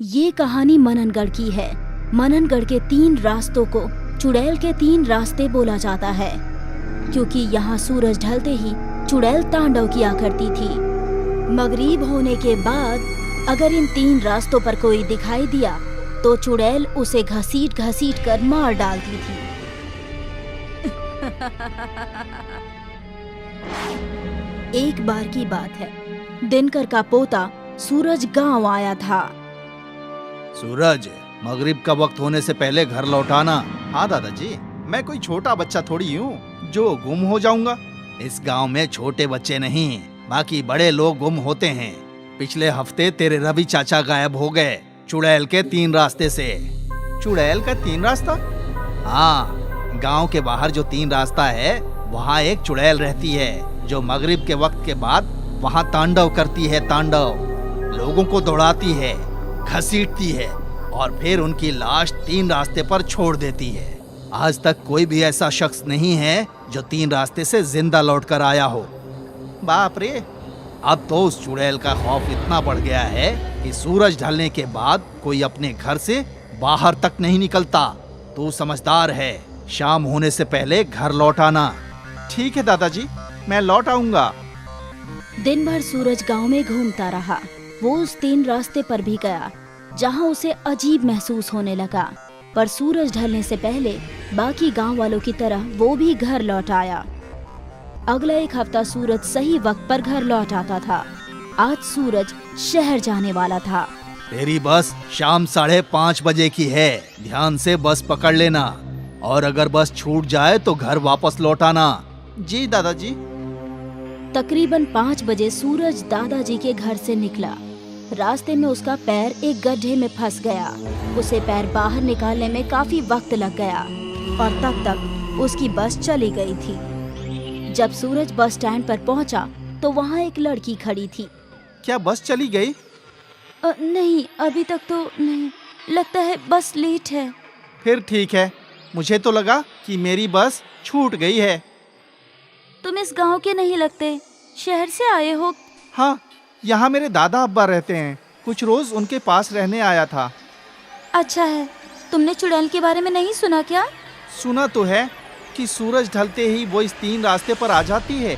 ये कहानी मननगढ़ की है। मननगढ़ के 3 रास्तों को चुड़ैल के 3 रास्ते बोला जाता है, क्योंकि यहाँ सूरज ढलते ही चुड़ैल तांडव किया करती थी। मगरिब होने के बाद अगर इन 3 रास्तों पर कोई दिखाई दिया तो चुड़ैल उसे घसीट घसीट कर मार डालती थी। एक बार की बात है, दिनकर का पोता सूरज गांव आया था। सूरज, मगरिब का वक्त होने से पहले घर लौटाना। हाँ दादाजी, मैं कोई छोटा बच्चा थोड़ी हूँ जो गुम हो जाऊंगा। इस गांव में छोटे बच्चे नहीं, बाकी बड़े लोग गुम होते हैं। पिछले हफ्ते तेरे रवि चाचा गायब हो गए चुड़ैल के 3 रास्ते से। चुड़ैल का 3 रास्ता? हाँ, गांव के बाहर जो 3 रास्ता है वहाँ एक चुड़ैल रहती है जो मगरिब के वक्त के बाद वहाँ तांडव करती है। तांडव लोगों को दौड़ाती है, घसीटती है और फिर उनकी लाश 3 रास्ते पर छोड़ देती है। आज तक कोई भी ऐसा शख्स नहीं है जो 3 रास्ते से जिंदा लौट कर आया हो। बाप रे! अब तो उस चुड़ैल का खौफ इतना बढ़ गया है कि सूरज ढलने के बाद कोई अपने घर से बाहर तक नहीं निकलता। तू समझदार है, शाम होने से पहले घर लौट आना। ठीक है दादाजी, मैं लौट आऊंगा। दिन भर सूरज गांव में घूमता रहा। वो उस 3 रास्ते पर भी गया जहां उसे अजीब महसूस होने लगा, पर सूरज ढलने से पहले बाकी गांव वालों की तरह वो भी घर लौट आया। अगला 1 हफ्ता सूरज सही वक्त पर घर लौट आता था। आज सूरज शहर जाने वाला था। तेरी बस शाम 5:30 बजे की है, ध्यान से बस पकड़ लेना और अगर बस छूट जाए तो घर वापस लौट आना। जी दादाजी। तकरीबन 5 बजे सूरज दादाजी के घर से निकला। रास्ते में उसका पैर एक गड्ढे में फंस गया। उसे पैर बाहर निकालने में काफी वक्त लग गया और तब तक उसकी बस चली गई थी। जब सूरज बस स्टैंड पर पहुंचा तो वहाँ एक लड़की खड़ी थी। क्या बस चली गई? नहीं, अभी तक तो नहीं। लगता है बस लेट है। फिर ठीक है, मुझे तो लगा कि मेरी बस छूट गई है। तुम इस गांव के नहीं लगते, शहर से आए हो? हाँ, यहाँ मेरे दादा अब्बा रहते हैं, कुछ रोज उनके पास रहने आया था। अच्छा है। तुमने चुड़ैल के बारे में नहीं सुना क्या? सुना तो है कि सूरज ढलते ही वो इस 3 रास्ते पर आ जाती है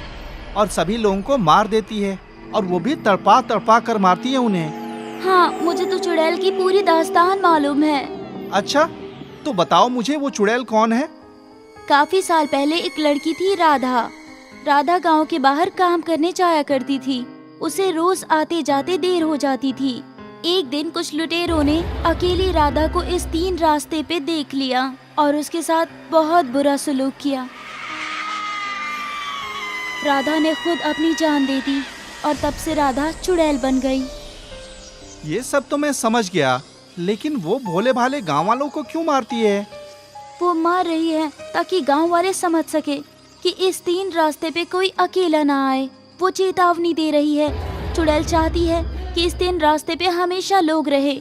और सभी लोगों को मार देती है, और वो भी तड़पा तड़पा कर मारती है उन्हें। हाँ, मुझे तो चुड़ैल की पूरी दास्तान मालूम है। अच्छा, तो बताओ मुझे वो चुड़ैल कौन है? काफी साल पहले एक लड़की थी, राधा। राधा गांव के बाहर काम करने जाया करती थी। उसे रोज आते जाते देर हो जाती थी। एक दिन कुछ लुटेरों ने अकेली राधा को इस 3 रास्ते पे देख लिया और उसके साथ बहुत बुरा सलूक किया। राधा ने खुद अपनी जान दे दी और तब से राधा चुड़ैल बन गई। ये सब तो मैं समझ गया, लेकिन वो भोले भाले गाँव वालों को क्यों मारती है? वो मार रही है ताकि गांव वाले समझ सके कि इस 3 रास्ते पे कोई अकेला ना आए। वो चेतावनी दे रही है। चुड़ैल चाहती है कि इस 3 रास्ते पे हमेशा लोग रहे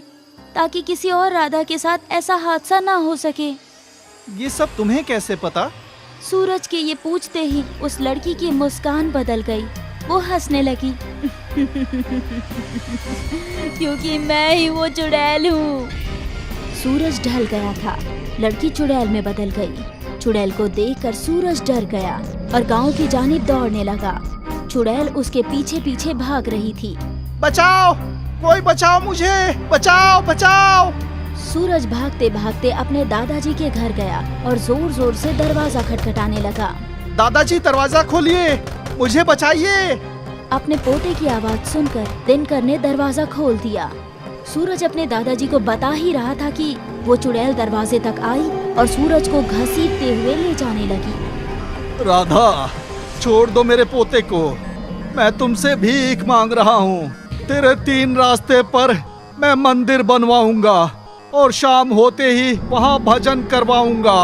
ताकि किसी और राधा के साथ ऐसा हादसा ना हो सके। ये सब तुम्हें कैसे पता? सूरज के ये पूछते ही उस लड़की की मुस्कान बदल गई। वो हंसने लगी। क्योंकि मैं ही वो चुड़ैल हूँ। सूरज ढल गया था, लड़की चुड़ैल में बदल गई। चुड़ैल को देखकर सूरज डर गया और गांव की जानिब दौड़ने लगा। चुड़ैल उसके पीछे पीछे भाग रही थी। बचाओ, कोई बचाओ मुझे, बचाओ बचाओ। सूरज भागते भागते अपने दादाजी के घर गया और जोर जोर से दरवाजा खटखटाने लगा। दादाजी, दरवाजा खोलिए, मुझे बचाइए। अपने पोते की आवाज सुनकर दिनकर ने दरवाजा खोल दिया। सूरज अपने दादाजी को बता ही रहा था कि वो चुड़ैल दरवाजे तक आई और सूरज को घसीटते हुए ले जाने लगी। राधा, छोड़ दो मेरे पोते को, मैं तुमसे भीख मांग रहा हूँ। तेरे 3 रास्ते पर मैं मंदिर बनवाऊंगा और शाम होते ही वहाँ भजन करवाऊंगा।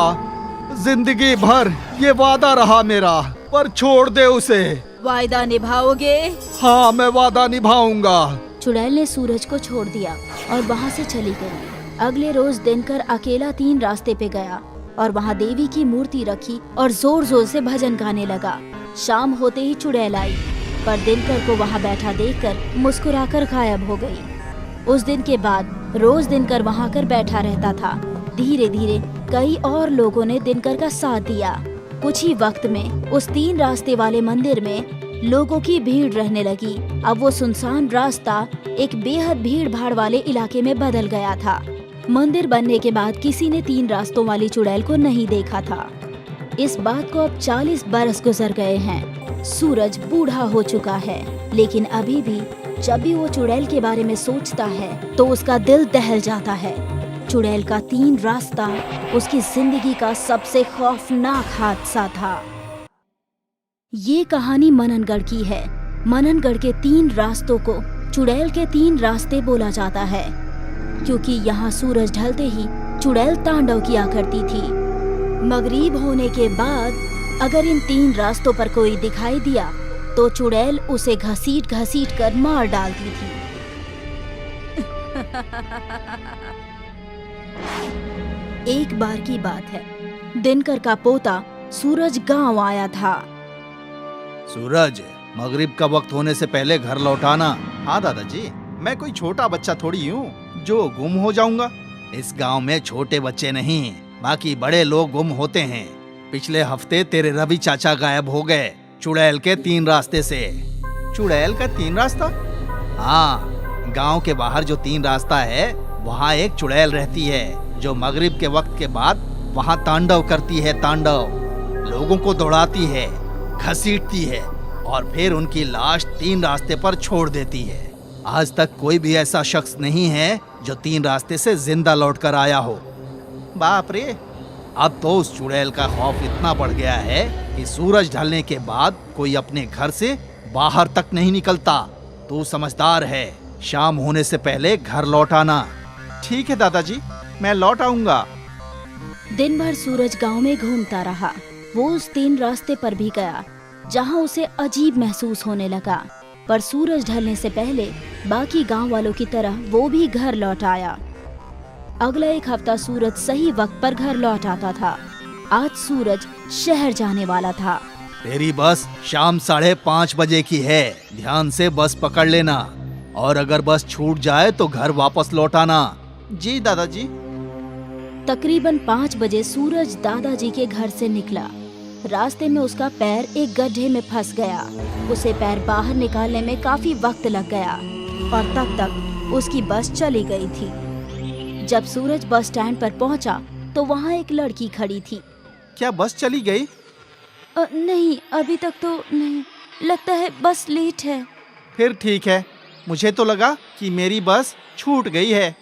जिंदगी भर ये वादा रहा मेरा, पर छोड़ दे उसे। वादा निभाओगे? हाँ, मैं वादा निभाऊंगा। चुड़ैल ने सूरज को छोड़ दिया और वहाँ से चली गई। अगले रोज दिनकर अकेला 3 रास्ते पे गया और वहाँ देवी की मूर्ति रखी और जोर जोर से भजन गाने लगा। शाम होते ही चुड़ैल आई, पर दिनकर को वहाँ बैठा देखकर मुस्कुराकर गायब हो गई। उस दिन के बाद रोज दिनकर वहां कर बैठा रहता था। धीरे धीरे कई और लोगों ने दिनकर का साथ दिया। कुछ ही वक्त में उस 3 रास्ते वाले मंदिर में लोगों की भीड़ रहने लगी। अब वो सुनसान रास्ता एक बेहद भीड़ भाड़ वाले इलाके में बदल गया था। मंदिर बनने के बाद किसी ने 3 रास्तों वाली चुड़ैल को नहीं देखा था। इस बात को अब 40 बरस गुजर गए हैं। सूरज बूढ़ा हो चुका है, लेकिन अभी भी जब भी वो चुड़ैल के बारे में सोचता है तो उसका दिल दहल जाता है। चुड़ैल का 3 रास्ता उसकी जिंदगी का सबसे खौफनाक हादसा था। ये कहानी मननगढ़ की है। मननगढ़ के 3 रास्तों को चुड़ैल के 3 रास्ते बोला जाता है, क्योंकि यहाँ सूरज ढलते ही चुड़ैल तांडव किया करती थी। मगरिब होने के बाद अगर इन 3 रास्तों पर कोई दिखाई दिया तो चुड़ैल उसे घसीट घसीट कर मार डालती थी। एक बार की बात है, दिनकर का पोता सूरज गांव आया था। सूरज, मगरिब का वक्त होने से पहले घर लौटाना। हाँ दादाजी, मैं कोई छोटा बच्चा थोड़ी हूँ जो गुम हो जाऊंगा। इस गांव में छोटे बच्चे नहीं, बाकी बड़े लोग गुम होते हैं। पिछले हफ्ते तेरे रवि चाचा गायब हो गए चुड़ैल के 3 रास्ते से। चुड़ैल का 3 रास्ता? हाँ, गांव के बाहर जो 3 रास्ता है वहाँ एक चुड़ैल रहती है जो मगरिब के वक्त के बाद वहाँ तांडव करती है। तांडव लोगों को दौड़ाती है, घसीटती है और फिर उनकी लाश 3 रास्ते पर छोड़ देती है। आज तक कोई भी ऐसा शख्स नहीं है जो 3 रास्ते से जिंदा लौट कर आया हो। बाप रे! अब तो उस चुड़ैल का खौफ इतना बढ़ गया है कि सूरज ढलने के बाद कोई अपने घर से बाहर तक नहीं निकलता। तू समझदार है, शाम होने से पहले घर लौट आना। ठीक है दादाजी, मैं लौट आऊंगा। दिन भर सूरज गांव में घूमता रहा। वो उस 3 रास्ते पर भी गया जहां उसे अजीब महसूस होने लगा, पर सूरज ढलने से पहले बाकी गांव वालों की तरह वो भी घर लौट आया। अगला 1 हफ्ता सूरज सही वक्त पर घर लौट आता था। आज सूरज शहर जाने वाला था। तेरी बस शाम 5:30 बजे की है। ध्यान से बस पकड़ लेना और अगर बस छूट जाए तो घर वापस लौट आना। जी दादाजी। तकरीबन 5 बजे सूरज दादाजी के घर से निकला। रास्ते में उसका पैर एक गड्ढे में फंस गया। उसे पैर बाहर निकालने में काफी वक्त लग गया और तब तक उसकी बस चली गई थी। जब सूरज बस स्टैंड पर पहुंचा तो वहाँ एक लड़की खड़ी थी। क्या बस चली गई? नहीं, अभी तक तो नहीं। लगता है बस लेट है। फिर ठीक है, मुझे तो लगा कि मेरी बस छूट गई है।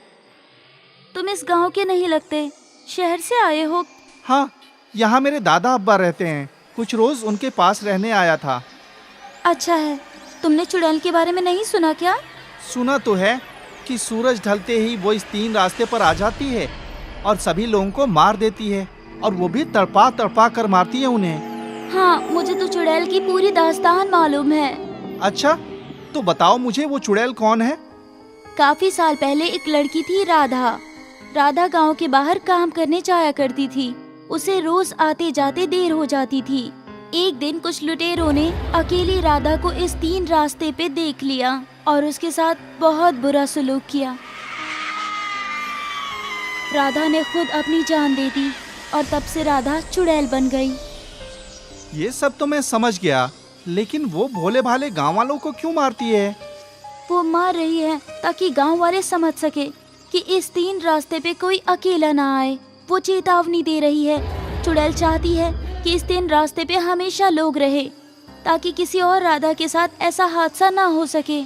तुम इस गांव के नहीं लगते, शहर से आए हो? हाँ, यहाँ मेरे दादा अब्बा रहते हैं। कुछ रोज उनके पास रहने आया था। अच्छा है। तुमने चुड़ैल के बारे में नहीं सुना क्या? सुना तो है कि सूरज ढलते ही वो इस 3 रास्ते पर आ जाती है और सभी लोगों को मार देती है, और वो भी तड़पा तड़पा कर मारती है उन्हें। हाँ, मुझे तो चुड़ैल की पूरी दास्तान मालूम है। अच्छा, तो बताओ मुझे वो चुड़ैल कौन है? काफी साल पहले एक लड़की थी, राधा। राधा गांव के बाहर काम करने जाया करती थी। उसे रोज आते जाते देर हो जाती थी। एक दिन कुछ लुटेरों ने अकेली राधा को इस 3 रास्ते पे देख लिया और उसके साथ बहुत बुरा सलूक किया। राधा ने खुद अपनी जान दे दी और तब से राधा चुड़ैल बन गई। ये सब तो मैं समझ गया, लेकिन वो भोले भाले गांव वालों को क्यों मारती है? वो मार रही है ताकि गांव वाले समझ सके कि इस 3 रास्ते पे कोई अकेला ना आए। वो चेतावनी दे रही है। चुड़ैल चाहती है कि इस 3 रास्ते पे हमेशा लोग रहे ताकि किसी और राधा के साथ ऐसा हादसा ना हो सके।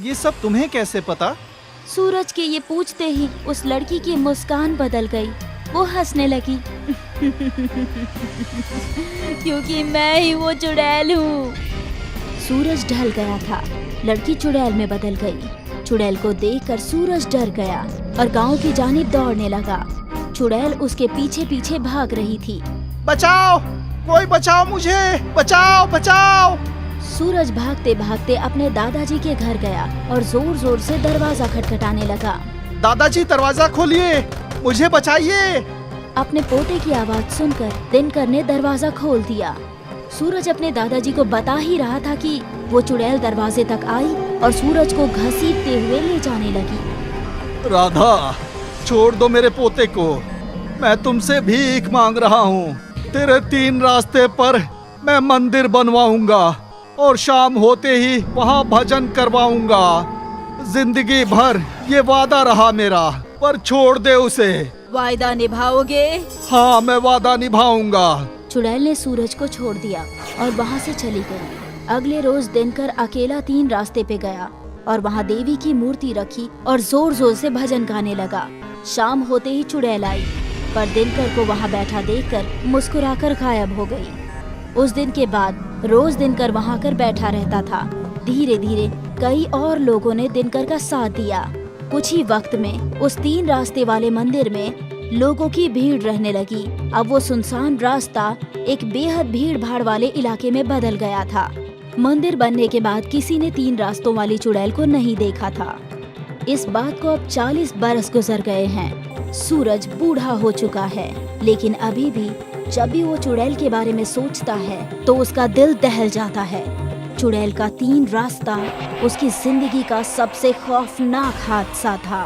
ये सब तुम्हें कैसे पता? सूरज के ये पूछते ही उस लड़की की मुस्कान बदल गई। वो हंसने लगी। क्योंकि मैं ही वो चुड़ैल हूँ। सूरज ढल गया था। लड़की चुड़ैल में बदल गई। चुड़ैल को देखकर सूरज डर गया और गांव की जानिब दौड़ने लगा। चुड़ैल उसके पीछे पीछे भाग रही थी। बचाओ! कोई बचाओ मुझे! बचाओ! बचाओ! सूरज भागते भागते अपने दादाजी के घर गया और जोर जोर से दरवाजा खटखटाने लगा। दादाजी, दरवाजा खोलिए, मुझे बचाइए! अपने पोते की आवाज सुनकर दिनकर ने दरवाजा खोल दिया। सूरज अपने दादाजी को बता ही रहा था कि वो चुड़ैल दरवाजे तक आई और सूरज को घसीटते हुए ले जाने लगी। राधा, छोड़ दो मेरे पोते को। मैं तुमसे भीख मांग रहा हूँ। तेरे 3 रास्ते पर मैं मंदिर बनवाऊंगा और शाम होते ही वहाँ भजन करवाऊंगा। जिंदगी भर ये वादा रहा मेरा, पर छोड़ दे उसे। वायदा निभाओगे? हाँ, मैं वादा निभाऊंगा। चुड़ैल ने सूरज को छोड़ दिया और वहाँ से चली गई। अगले रोज दिनकर अकेला 3 रास्ते पे गया और वहाँ देवी की मूर्ति रखी और जोर जोर से भजन गाने लगा। शाम होते ही चुड़ैल आई, पर दिनकर को वहाँ बैठा देखकर मुस्कुराकर गायब हो गई। उस दिन के बाद रोज दिनकर वहाँ कर बैठा रहता था। धीरे धीरे कई और लोगों ने दिनकर का साथ दिया। कुछ ही वक्त में उस 3 रास्ते वाले मंदिर में लोगों की भीड़ रहने लगी। अब वो सुनसान रास्ता एक बेहद भीड़ भाड़ वाले इलाके में बदल गया था। मंदिर बनने के बाद किसी ने 3 रास्तों वाली चुड़ैल को नहीं देखा था। इस बात को अब 40 बरस गुजर गए हैं। सूरज बूढ़ा हो चुका है, लेकिन अभी भी जब भी वो चुड़ैल के बारे में सोचता है तो उसका दिल दहल जाता है। चुड़ैल का 3 रास्ता उसकी जिंदगी का सबसे खौफनाक हादसा था।